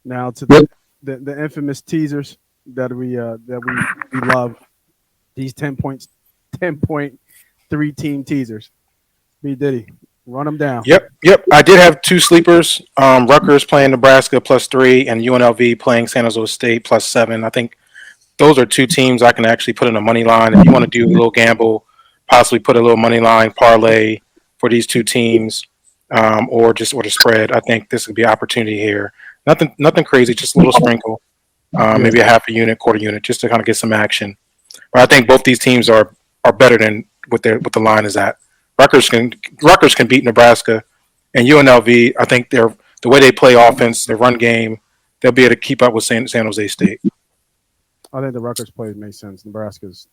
Now to Yep. the infamous teasers that we love. These 10.3 team teasers. B Diddy, run them down. Yep. I did have two sleepers. Rutgers playing Nebraska +3, and UNLV playing San Jose State +7. I think those are two teams I can actually put in a money line. If you want to do a little gamble, possibly put a little money line parlay for these two teams, or the spread. I think this would be an opportunity here. Nothing crazy, just a little sprinkle, Yeah, maybe a half a unit, quarter unit, just to kind of get some action. But I think both these teams are better than what the line is at. Rutgers can Rutgers can beat Nebraska, and UNLV. I think they're the way they play offense, their run game, they'll be able to keep up with San Jose State. I think the Rutgers plays make sense. Nebraska's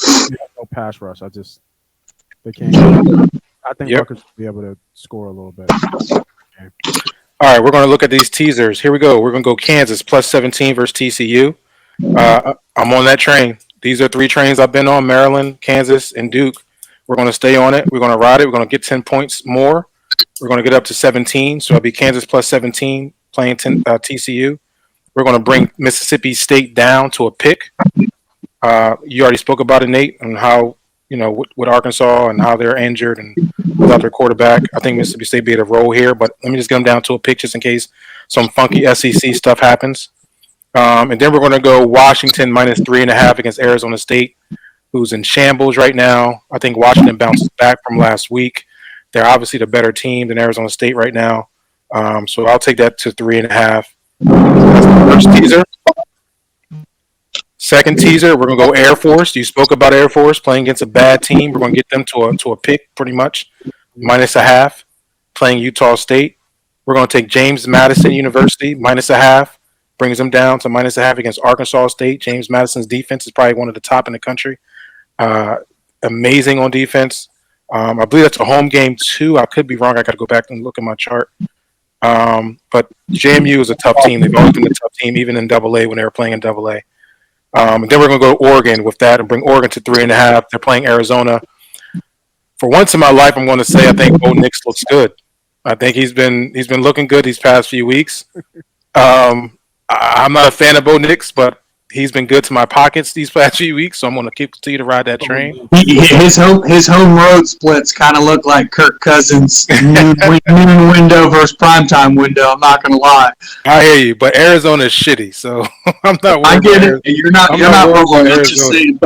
no pass rush. They can't. I think Yep. Rutgers will be able to score a little bit. Okay. All right, we're going to look at these teasers. Here we go. We're going to go Kansas +17 versus TCU. I'm on that train. These are three trains I've been on: Maryland, Kansas, and Duke. We're going to stay on it. We're going to ride it. We're going to get 10 points more. We're going to get up to 17. So it'll be Kansas +17 playing TCU. We're going to bring Mississippi State down to a pick. You already spoke about it, Nate, and how with Arkansas and how they're injured and without their quarterback. I think Mississippi State be able to roll here, but let me just get them down to a pick just in case some funky SEC stuff happens. And then we're going to go Washington -3.5 against Arizona State, who's in shambles right now. I think Washington bounces back from last week. They're obviously the better team than Arizona State right now. So I'll take that to 3.5. That's the first teaser. Second teaser, we're gonna go Air Force. You spoke about Air Force playing against a bad team. We're gonna get them to a pick pretty much, -0.5, playing Utah State. We're gonna take James Madison University -0.5, brings them down to -0.5 against Arkansas State. James Madison's defense is probably one of the top in the country. Uh, Amazing on defense. I believe that's a home game too. I could be wrong. I got to go back and look at my chart. But JMU is a tough team. They've always been a tough team, even in Double A when they were playing in Double A. And then we're going to go to Oregon with that and bring Oregon to 3.5. They're playing Arizona. For once in my life, I'm going to say I think Bo Nix looks good. I think he's been looking good these past few weeks. I'm not a fan of Bo Nix, but he's been good to my pockets these past few weeks, so I'm going to continue to ride that train. His home road splits kind of look like Kirk Cousins noon window versus primetime window. I'm not gonna lie. I hear you, but Arizona is shitty, so I'm not I worried get about it. You're not worried wrong. about I'm just Arizona. saying,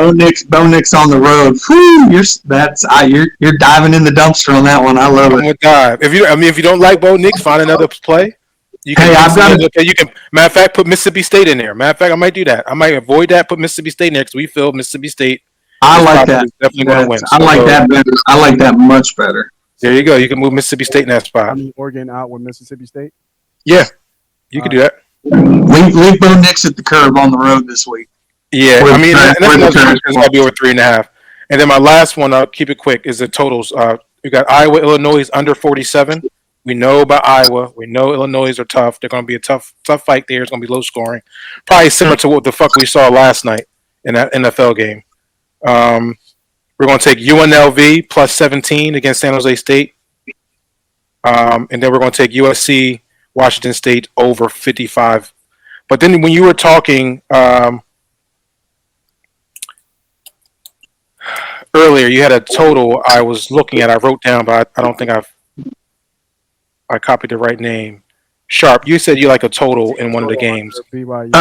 Bo Nix on the road. Whew, you're diving in the dumpster on that one. I love I'm it. gonna dive. If you don't like Bo Nix, find another play. You can Hey, pick I've some got other it. play. You can matter of fact put Mississippi State in there. Matter of fact, I might do that. I might avoid that, put Mississippi State in there because we feel Mississippi State I is like probably that. definitely going to win. I So like go that better. I like that much better. there. So You go. You can move Mississippi State in that I spot. mean Oregon out with Mississippi State. Yeah, you All could do right. that. Leave Bo Nix at the curb on the road this week. Yeah, Where I the mean, tra- and that's where the another thing trash because I'll be was. over 3.5. And then my last one, I'll keep it quick, is the totals. We got Iowa, Illinois under 47. We know about Iowa. We know Illinois are tough. They're going to be a tough fight there. It's going to be low scoring, probably similar to what the fuck we saw last night in that NFL game. Um, we're going to take UNLV +17 against San Jose State, and then we're going to take USC, Washington State over 55. But then when you were talking earlier, you had a total I was looking at. I wrote down, but I don't think I copied the right name. Sharp, you said you like a total in one of the Total games. under BYU.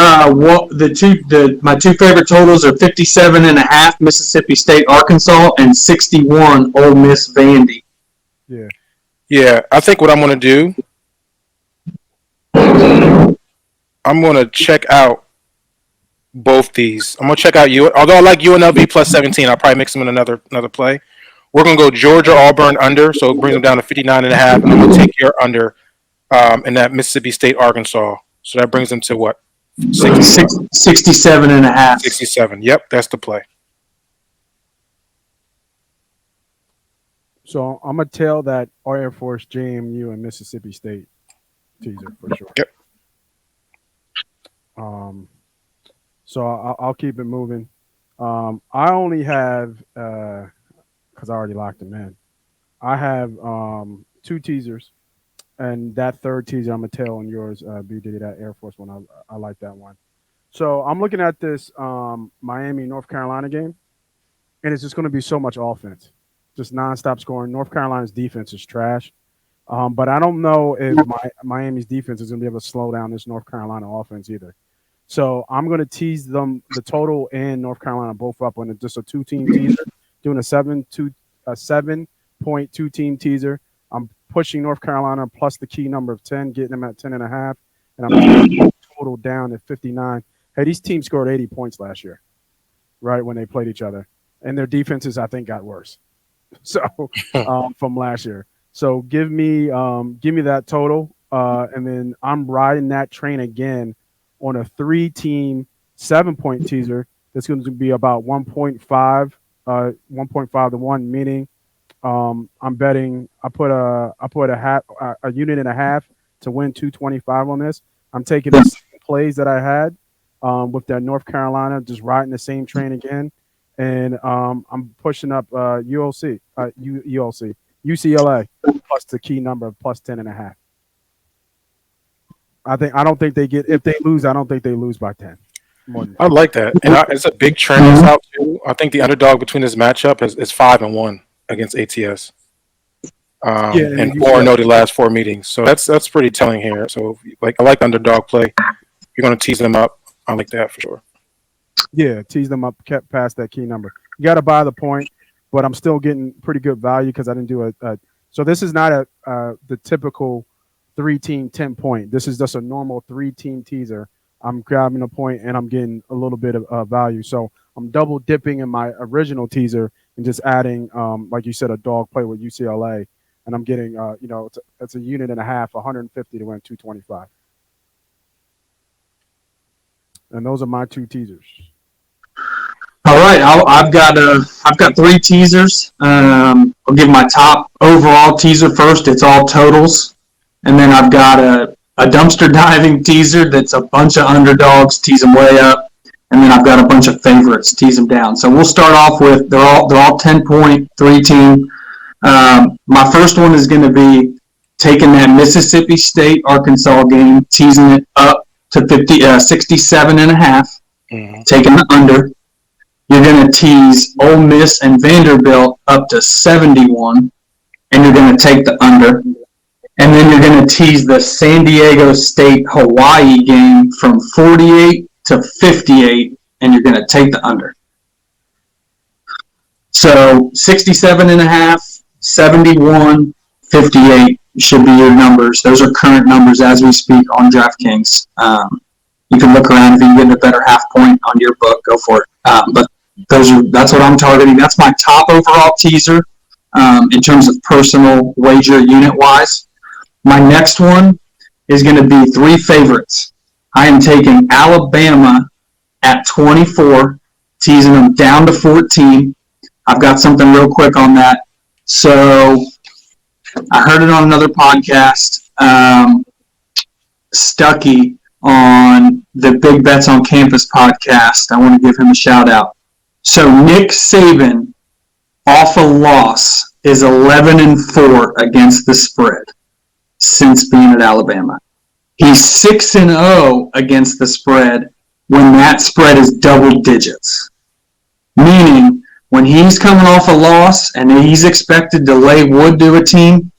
My two favorite totals are 57.5 Mississippi State Arkansas and 61 Ole Miss Vandy. Yeah. Yeah, I think what I'm going to do, I'm going to check out both these. I'm going to check out you. Although I like UNLV +17, I'll probably mix them in another play. We're going to go Georgia Auburn under, so it brings them down to 59.5, and I'm going to take your under in that Mississippi State Arkansas. So that brings them to what? 60, 67.5. 67. Yep, that's the play. So I'm gonna tell that Air Force, JMU, and Mississippi State teaser for sure. Yep. Um, so I'll keep it moving. I only have because I already locked them in. I have two teasers. And that third teaser, I'm gonna tail on yours, BD, that Air Force one. I like that one. So I'm looking at this Miami North Carolina game, and it's just going to be so much offense, just nonstop scoring. North Carolina's defense is trash, but I don't know if Miami's defense is going to be able to slow down this North Carolina offense either. So I'm going to tease them the total and North Carolina both up on just a two-team teaser, doing a 7.2 team teaser. I'm pushing North Carolina plus the key number of 10, getting them at 10.5, and I'm taking the total down at 59. Hey, these teams scored 80 points last year, right, when they played each other, and their defenses I think got worse. So from last year. So give me that total, and then I'm riding that train again on a 3-team 7-point teaser. That's going to be about 1.5 to 1, meaning I'm betting. I put a unit and a half to win 225 on this. I'm taking the same plays that I had with that North Carolina, just riding the same train again, and I'm pushing up UCLA plus the key number of plus 10.5. I don't think they get, if they lose. I don't think they lose by 10. More than I 10. like that, and it's a big trend that's out too. I think the underdog between this matchup is 5-1 against ATS, Yeah, and and 4-0 the last 4 meetings. So that's pretty telling here. So like I like underdog play. You're going to tease them up. I like that for sure. yeah, tease them up, kept past that key number. You got to buy the point, but I'm still getting pretty good value because I didn't do a. So this is not the typical 3-team 10-point. This is just a normal 3-team teaser. I'm grabbing a point and I'm getting a little bit of value. So I'm double dipping in my original teaser and just adding, like you said, a dog play with UCLA, and I'm getting, it's a unit and a half, 150 to win 225. And those are my two teasers. All right, I've got 3 teasers. I'll give my top overall teaser first. It's all totals, and then I've got a dumpster diving teaser that's a bunch of underdogs, tease them way up, and then I've got a bunch of favorites, tease them down. So we'll start off with they're all 10-point 3-team. My first one is going to be taking that Mississippi State Arkansas game, teasing it up to 67.5, taking the under. You're going to tease Ole Miss and Vanderbilt up to 71, and you're going to take the under. And then you're going to tease the San Diego State-Hawaii game from 48 to 58, and you're going to take the under. So 67.5, 71, 58 should be your numbers. Those are current numbers as we speak on DraftKings. You can look around if you can get a better half point on your book, go for it. But that's what I'm targeting. That's my top overall teaser in terms of personal wager unit-wise. My next one is going to be 3 favorites. I am taking Alabama at 24, teasing them down to 14. I've got something real quick on that. So I heard it on another podcast. Stuckey on the Big Bets on Campus podcast. I want to give him a shout out. So Nick Saban, off a loss, is 11-4 against the spread since being at Alabama. He's 6-0 against the spread when that spread is double digits. Meaning, when he's coming off a loss and he's expected to lay wood to a team,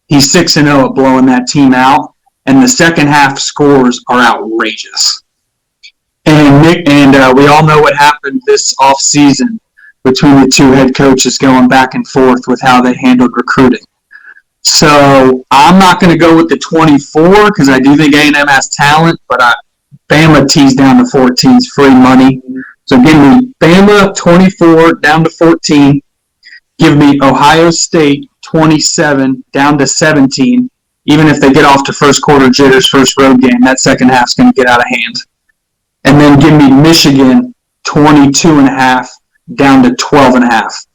he's 6-0 at blowing that team out, and the second half scores are outrageous. And we all know what happened this offseason between the two head coaches going back and forth with how they handled recruiting. So I'm not going to go with the 24 because I do think A&M has talent, but Bama teased down to 14 is free money. So give me Bama 24 down to 14. Give me Ohio State 27 down to 17. Even if they get off to first quarter jitters, first road game, that second half's going to get out of hand. And then give me Michigan 22.5 down to 12.5.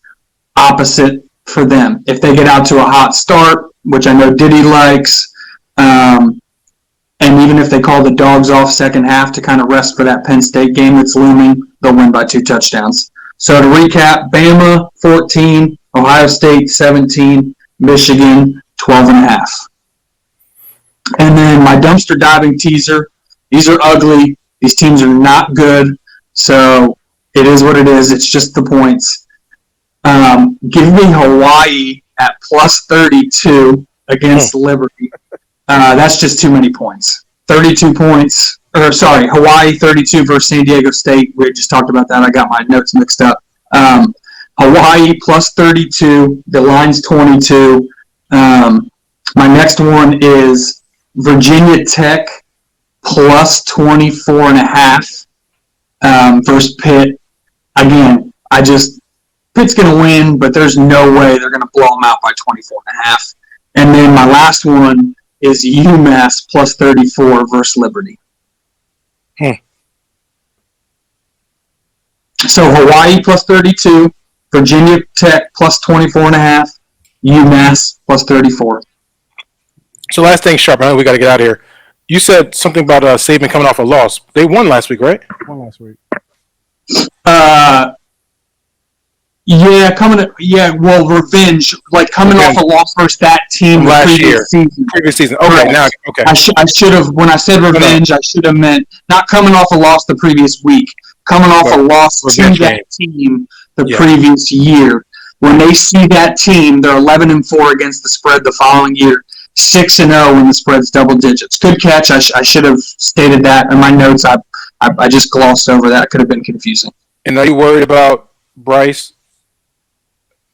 Opposite for them. If they get out to a hot start, which I know Diddy likes, and even if they call the dogs off second half to kind of rest for that Penn State game that's looming, they'll win by 2 touchdowns. So to recap, Bama 14, Ohio State 17, Michigan 12.5. And then my dumpster diving teaser. These are ugly. These teams are not good. So it is what it is. It's just the points. Give me Hawaii at plus 32 against Liberty. That's just too many points. 32 points. Hawaii 32 versus San Diego State. We just talked about that. I got my notes mixed up. Hawaii plus 32. The line's 22. My next one is Virginia Tech plus 24 and a half versus Pitt. Again, Pitt's going to win, but there's no way they're going to blow them out by 24 and a half. And then my last one is UMass plus 34 versus Liberty. So Hawaii plus 32, Virginia Tech plus 24 and a half, UMass plus 34. So last thing, Sharp, I know we got to get out of here. You said something about Saban coming off a loss. They won last week, right? Won last week. Revenge. Like coming off a loss versus that team last year. Previous season. Okay, right. Now, okay. I should have, when I said revenge, I should have meant not coming off a loss the previous week, coming off a loss to that team the previous year. When they see that team, they're 11-4 against the spread the following year, 6-0 when the spread's double digits. Good catch. I should have stated that in my notes. I just glossed over that. It could have been confusing. And are you worried about Bryce?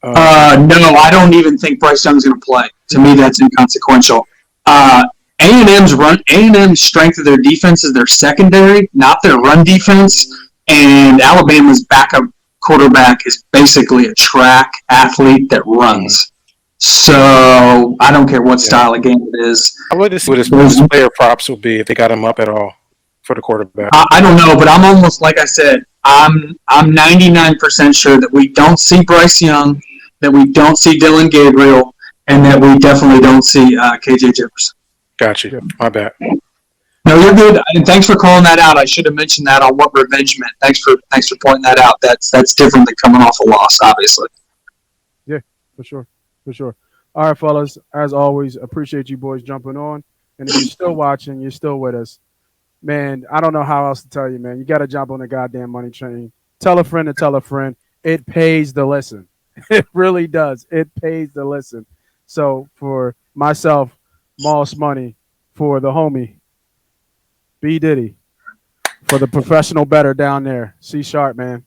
No, I don't even think Bryce Young's going to play. To me, that's inconsequential. A&M's strength of their defense is their secondary, not their run defense. And Alabama's backup quarterback is basically a track athlete that runs. So I don't care what style of game it is. I would see what his player props will be if they got him up at all for the quarterback. I don't know, but I'm almost, like I said, I'm 99% sure that we don't see Bryce Young, that we don't see Dylan Gabriel, and that we definitely don't see KJ Jefferson. Got you. My bad. No, you're good. And thanks for calling that out. I should have mentioned that on what revenge meant. Thanks for pointing that out. That's different than coming off a loss, obviously. Yeah, for sure. All right, fellas. As always, appreciate you boys jumping on. And if you're still watching, you're still with us. Man, I don't know how else to tell you, man. You got to jump on the goddamn money train. Tell a friend to tell a friend. It pays to listen. It really does. It pays to listen. So for myself, Moss Money, for the homie, B Diddy, for the professional better down there, C Sharp, man.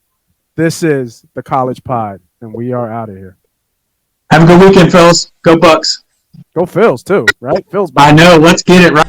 This is the College Pod, and we are out of here. Have a good weekend, fellas. Go Bucks. Go Phils, too, right? Phils. I know. Let's get it right.